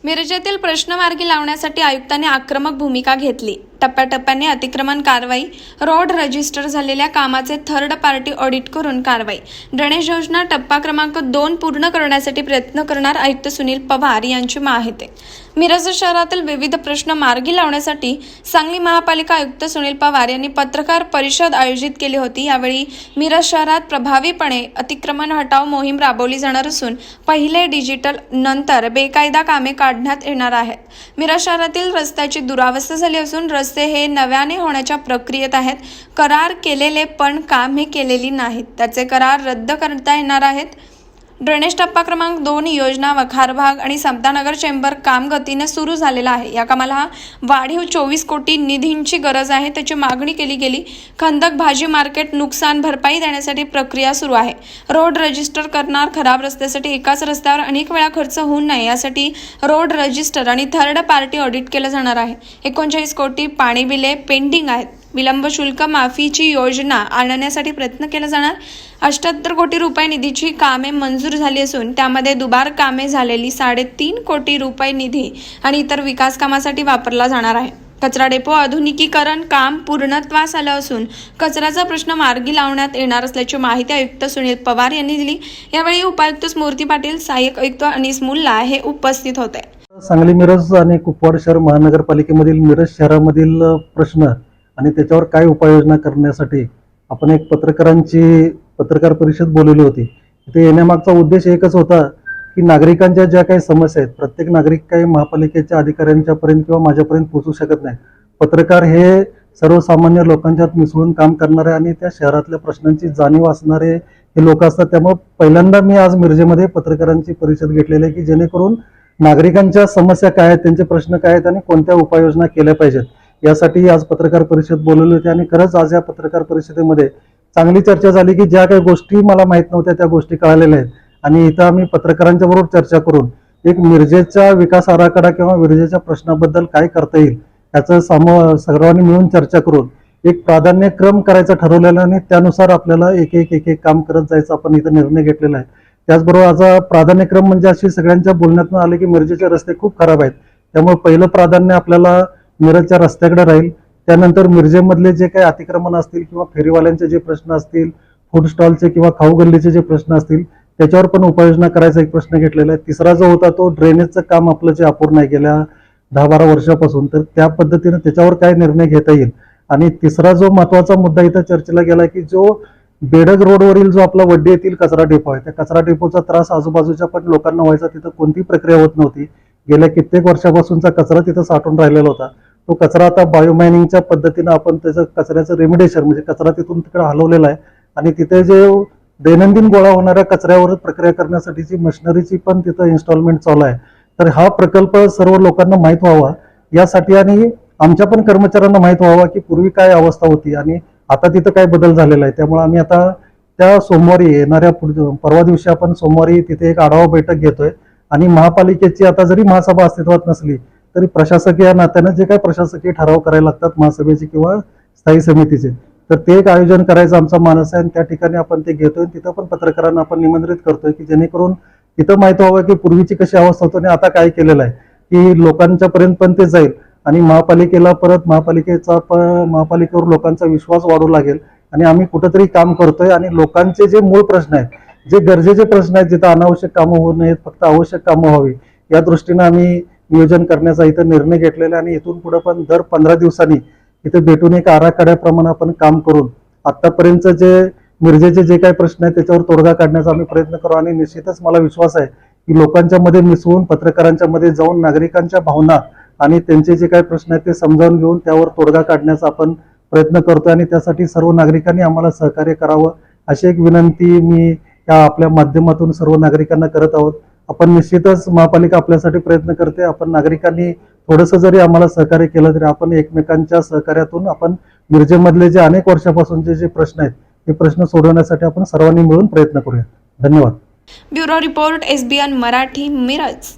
मिरजेतील प्रश्न मार्गी लावण्यासाठी आयुक्तांनी आक्रमक भूमिका घेतली। टप्प्याटप्प्याने अतिक्रमण कारवाई, रोड रजिस्टर झालेल्या कामाचे थर्ड पार्टी ऑडिट करून कारवाई, ड्रेनेज योजना टप्पा क्रमांक 2 पूर्ण करण्यासाठी प्रयत्न करणार आयुक्त सुनील पवार यांची माहिती। मिरज शहरातील विविध प्रश्न मार्गी लावण्यासाठी सांगली महापालिका आयुक्त सुनील पवार यांनी पत्रकार परिषद आयोजित केली होती। यावेळी मिरज शहरात प्रभावीपणे अतिक्रमण हटाव मोहीम राबवली जाणार असून पहिले डिजिटल नंतर बेकायदा कामे काढण्यात येणार आहेत। मिरज शहरातील रस्त्याची दुरावस्था झाली असून रस्ते हे नव्याने होण्याच्या प्रक्रियेत आहेत। करार केलेले पण कामे केलेली नाहीत, त्याचे करार रद्द करता येणार आहेत। ड्रेनेज टप्पा क्रमांक 2 योजना वखार भाग आणि समतानगर चेंबर काम गतीने सुरू झालेला आहे। या कामाला वाढीव 24 कोटी निधींची गरज आहे, त्याची मागणी केली गेली। खंदक भाजी मार्केट नुकसान भरपाई देण्यासाठी प्रक्रिया सुरू आहे। रोड रजिस्टर करणार, खराब रस्त्यासाठी एकाच रस्त्यावर अनेक वेळा खर्च होऊ नये यासाठी रोड रजिस्टर आणि थर्ड पार्टी ऑडिट केलं जाणार आहे। 39 कोटी पाणी बिले पेंडिंग आहेत। विलंब शुल्क माफीची योजना आणण्यासाठी प्रयत्न केला जाणार। 78 कोटी रुपये निधीची कामे मंजूर झाली असून त्यामध्ये दुबार कामे झालेली 3.5 कोटी रुपये निधी आणि इतर विकास कामासाठी वापरला जाणार आहे। कचरा डेपो आधुनिकीकरण काम पूर्णत्वास आलं असून कचऱ्याचा प्रश्न मार्गी लावण्यात येणार असल्याची माहिती आयुक्त सुनील पवार यांनी दिली। यावेळी उपायुक्त स्मृती पाटील, सहाय्यक आयुक्त अनीस मुल्ला हे उपस्थित होते। सांगली मिरज आणि कुपवाड शहर महानगरपालिकेमधील मिरज शहरामधील प्रश्न आणि त्याच्यावर काय उपाययोजना करण्यासाठी आपण एक पत्रकार परिषद बोलवली होती। ते येण्यामागचा उद्देश एकच होता की नागरिकांच्या ज्या काही समस्या आहेत, प्रत्येक नागरिक काही महापालिकेच्या अधिकाऱ्यांच्या पर्यंत किंवा माझ्यापर्यंत पोहोचू शकत नाही। पत्रकार हे सर्वसामान्य लोकांच्यात मिसळून काम करणारे आणि त्या शहरातल्या प्रश्नांची जाणीव असणारे हे लोक असतात। त्यामुळे पहिल्यांदा मी आज मिरजेमध्ये पत्रकारांची परिषद घेतलेली आहे की जेणेकरून नागरिकांच्या समस्या काय आहेत, त्यांचे प्रश्न काय आहेत आणि कोणत्या उपाययोजना केल्या पाहिजेत यासाठी आज पत्रकार परिषद बोलवली होती। आणि खरंच आज या पत्रकार परिषदेमध्ये चांगली चर्चा झाली की ज्या काही गोष्टी मला माहित नव्हत्या त्या गोष्टी कळालेल्या आहेत आणि इथं आम्ही पत्रकारांच्या बरोबर चर्चा करून एक मिरजेचा विकास आराखडा किंवा मिरजेच्या प्रश्नाबद्दल काय करता येईल याचं सर्वांनी मिळून चर्चा करून एक प्राधान्यक्रम करायचा ठरवलेला आणि त्यानुसार आपल्याला एक काम करत जायचं आपण इथं निर्णय घेतलेला आहे। त्याचबरोबर आज प्राधान्यक्रम म्हणजे अशी सगळ्यांच्या बोलण्यातून आले की मिरजेचे रस्ते खूप खराब आहेत, त्यामुळे पहिलं प्राधान्य आपल्याला मिरजच्या रस्त्याकडे राहील। त्यानंतर मिरजेमधले जे काही अतिक्रमण असतील किंवा फेरीवाल्यांचे जे प्रश्न असतील, फूड स्टॉलचे किंवा खाऊ गल्लीचे जे प्रश्न असतील त्याच्यावर पण उपाययोजना करायचा एक प्रश्न घेतलेला आहे। तिसरा जो होता तो ड्रेनेजचं काम आपलं जे अपूर्ण आहे गेल्या 10-12 वर्षापासून, तर त्या पद्धतीने त्याच्यावर काय निर्णय घेता येईल। आणि तिसरा जो महत्वाचा मुद्दा इथं चर्चेला गेला की जो बेडग रोडवरील जो आपला वड्डी येथील कचरा डेपो आहे, त्या कचरा डेपोचा त्रास आजूबाजूच्या पण लोकांना व्हायचा, तिथं कोणती प्रक्रिया होत नव्हती। गेल्या कित्येक वर्षापासूनचा कचरा तिथं साठून राहिलेला होता। तो कचरा आता बायोमायनिंगच्या पद्धतीने आपण त्याचं कचऱ्याचं रेमिडेशन म्हणजे कचरा तिथून तिकडे हलवलेला आहे आणि तिथे जे दैनंदिन गोळा होणाऱ्या कचऱ्यावर प्रक्रिया करण्यासाठीची मशिनरीची पण तिथं इन्स्टॉलमेंट चालू आहे। तर हा प्रकल्प सर्व लोकांना माहीत व्हावा यासाठी आणि आमच्या पण कर्मचाऱ्यांना माहीत व्हावा की पूर्वी काय अवस्था होती आणि आता तिथं काय बदल झालेला आहे। त्यामुळे आम्ही आता त्या सोमवारी येणाऱ्या परवा दिवशी आपण सोमवारी तिथे एक आढावा बैठक घेतोय आणि महापालिकेची आता जरी महासभा अस्तित्वात नसली तरी प्रशासकीय नात्याने जे काही प्रशासकीय ठराव करायला लागतात महासभेचे किंवा स्थायी समितीचे, तर ते एक आयोजन करायचं आमचा मानस आहे आणि त्या ठिकाणी आपण ते घेतोय। तिथं पण पत्रकारांना आपण निमंत्रित करतोय की जेणेकरून तिथं माहिती व्हावं की पूर्वीची कशी अवस्था होती आणि आता काय केलेलं आहे की लोकांच्या पर्यंत पण ते जाईल आणि महापालिकेला परत महापालिकेवर लोकांचा विश्वास वाढू लागेल आणि आम्ही कुठंतरी काम करतोय आणि लोकांचे जे मूळ प्रश्न आहेत, जे गरजेचे प्रश्न आहेत, जिथं अनावश्यक कामं होऊ नयेत, फक्त आवश्यक कामं व्हावी या दृष्टीने आम्ही नियोजन करण्याचा इथं निर्णय घेतलेला आणि इथून पुढे पण दर 15 दिवसांनी इथे भेटून एक आराखड्याप्रमाणे आपण काम करून आतापर्यंत जे मिरजेचे जे काही प्रश्न आहेत त्याच्यावर तोडगा काढण्याचा आम्ही प्रयत्न करू। आणि निश्चितच मला विश्वास आहे की लोकांच्या मध्ये मिसळून पत्रकारांच्या मध्ये जाऊन नागरिकांच्या भावना आणि त्यांचे जे काही प्रश्न आहेत ते समजावून घेऊन त्यावर तोडगा काढण्याचा आपण प्रयत्न करतोय आणि त्यासाठी सर्व नागरिकांनी आम्हाला सहकार्य करावं अशी एक विनंती मी या आपल्या माध्यमातून सर्व नागरिकांना करत आहोत। आपण निश्चितच महापालिका आपल्यासाठी प्रयत्न करते, आपण नागरिकांनी थोडंसं जरी आम्हाला सहकार्य केलं तरी आपण एकमेकांच्या सहकार्यातून आपण मिरजेमधले जे अनेक वर्षापासूनचे जे प्रश्न आहेत ते प्रश्न सोडवण्यासाठी आपण सर्वांनी मिळून प्रयत्न करूया। धन्यवाद। Bureau report SBN Marathi, Miraj.